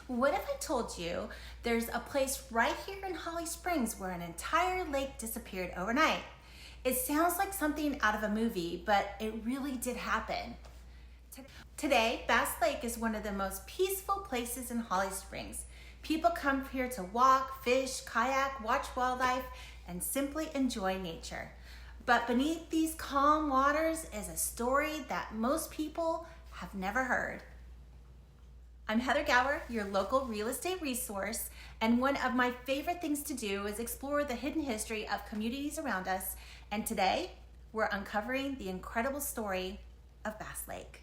What if I told you there's a place right here in Holly Springs where an entire lake disappeared overnight? It sounds like something out of a movie, but it really did happen. Today, Bass Lake is one of the most peaceful places in Holly Springs. People come here to walk, fish, kayak, watch wildlife, and simply enjoy nature. But beneath these calm waters is a story that most people have never heard. I'm Heather Gower, your local real estate resource, and one of my favorite things to do is explore the hidden history of communities around us, and today we're uncovering the incredible story of Bass Lake.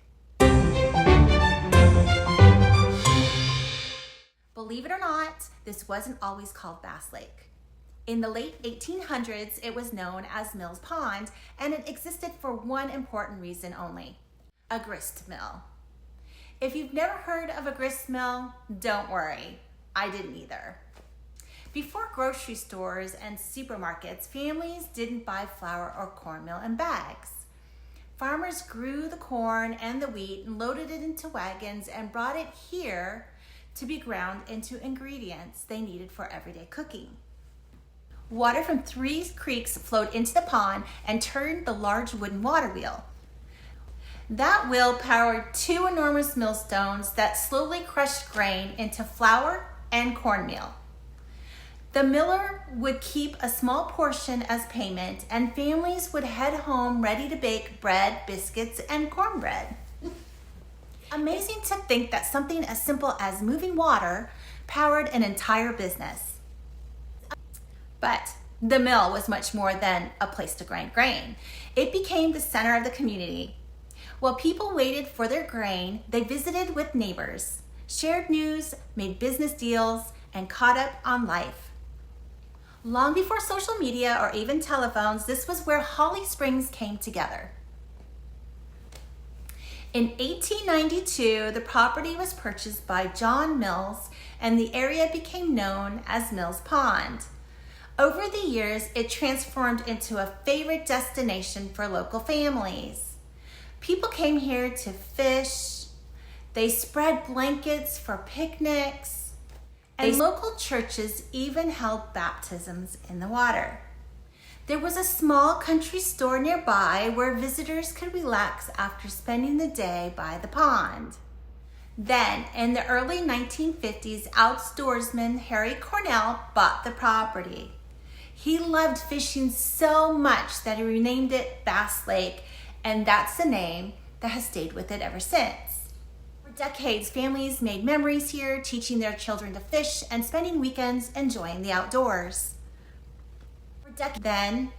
Believe it or not, this wasn't always called Bass Lake. In the late 1800s, it was known as Mills Pond, and it existed for one important reason only: a grist mill. If you've never heard of a grist mill, don't worry, I didn't either. Before grocery stores and supermarkets, families didn't buy flour or cornmeal in bags. Farmers grew the corn and the wheat and loaded it into wagons and brought it here to be ground into ingredients they needed for everyday cooking. Water from 3 creeks flowed into the pond and turned the large wooden water wheel. That wheel powered 2 enormous millstones that slowly crushed grain into flour and cornmeal. The miller would keep a small portion as payment, and families would head home ready to bake bread, biscuits, and cornbread. Amazing to think that something as simple as moving water powered an entire business. But the mill was much more than a place to grind grain. It became the center of the community. While people waited for their grain, they visited with neighbors, shared news, made business deals, and caught up on life. Long before social media or even telephones, this was where Holly Springs came together. In 1892, the property was purchased by John Mills, and the area became known as Mills Pond. Over the years, it transformed into a favorite destination for local families. People came here to fish, they spread blankets for picnics, and local churches even held baptisms in the water. There was a small country store nearby where visitors could relax after spending the day by the pond. Then, in the early 1950s, outdoorsman Harry Cornell bought the property. He loved fishing so much that he renamed it Bass Lake, and that's the name that has stayed with it ever since. For decades, families made memories here, teaching their children to fish and spending weekends enjoying the outdoors. Then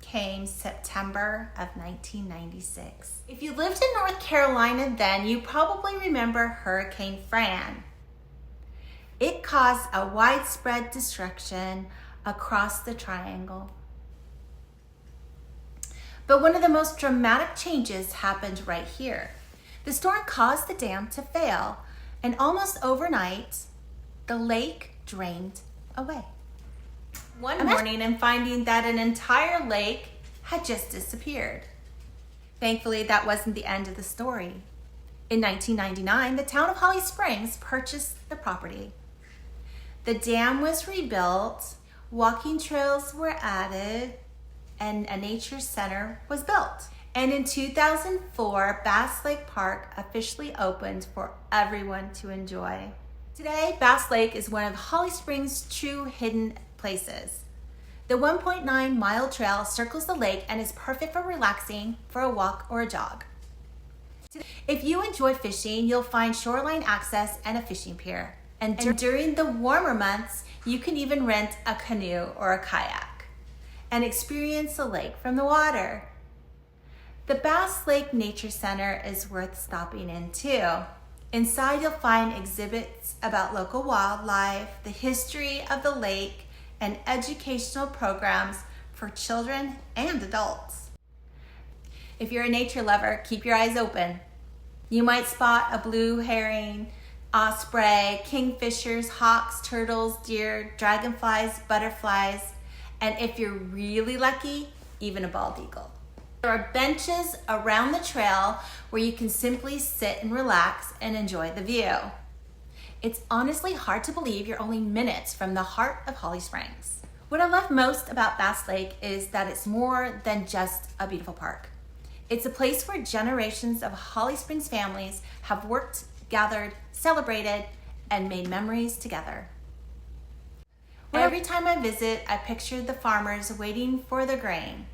came September of 1996. If you lived in North Carolina then, you probably remember Hurricane Fran. It caused a widespread destruction across the triangle. But one of the most dramatic changes happened right here. The storm caused the dam to fail, and almost overnight, the lake drained away. One morning, and finding that an entire lake had just disappeared. Thankfully, that wasn't the end of the story. In 1999, the town of Holly Springs purchased the property. The dam was rebuilt, walking trails were added, and a nature center was built. And in 2004, Bass Lake Park officially opened for everyone to enjoy. Today, Bass Lake is one of Holly Springs' true hidden places. The 1.9-mile trail circles the lake and is perfect for relaxing for a walk or a jog. If you enjoy fishing, you'll find shoreline access and a fishing pier. And during the warmer months, you can even rent a canoe or a kayak and experience the lake from the water. The Bass Lake Nature Center is worth stopping in too. Inside you'll find exhibits about local wildlife, the history of the lake, and educational programs for children and adults. If you're a nature lover, keep your eyes open. You might spot a blue heron, osprey, kingfishers, hawks, turtles, deer, dragonflies, butterflies, and if you're really lucky, even a bald eagle. There are benches around the trail where you can simply sit and relax and enjoy the view. It's honestly hard to believe you're only minutes from the heart of Holly Springs. What I love most about Bass Lake is that it's more than just a beautiful park. It's a place where generations of Holly Springs families have worked, gathered, celebrated, and made memories together. Every time I visit, I picture the farmers waiting for their grain.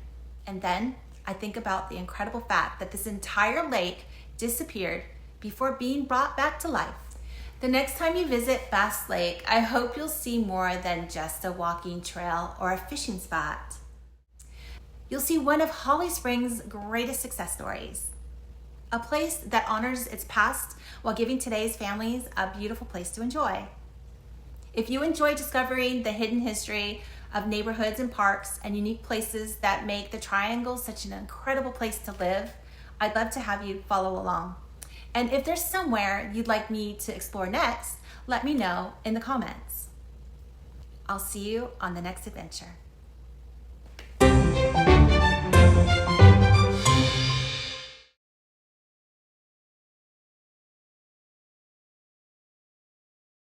And then I think about the incredible fact that this entire lake disappeared before being brought back to life. The next time you visit Bass Lake, I hope you'll see more than just a walking trail or a fishing spot. You'll see one of Holly Springs' greatest success stories, a place that honors its past while giving today's families a beautiful place to enjoy. If you enjoy discovering the hidden history of neighborhoods and parks and unique places that make the Triangle such an incredible place to live, I'd love to have you follow along. And if there's somewhere you'd like me to explore next, let me know in the comments. I'll see you on the next adventure.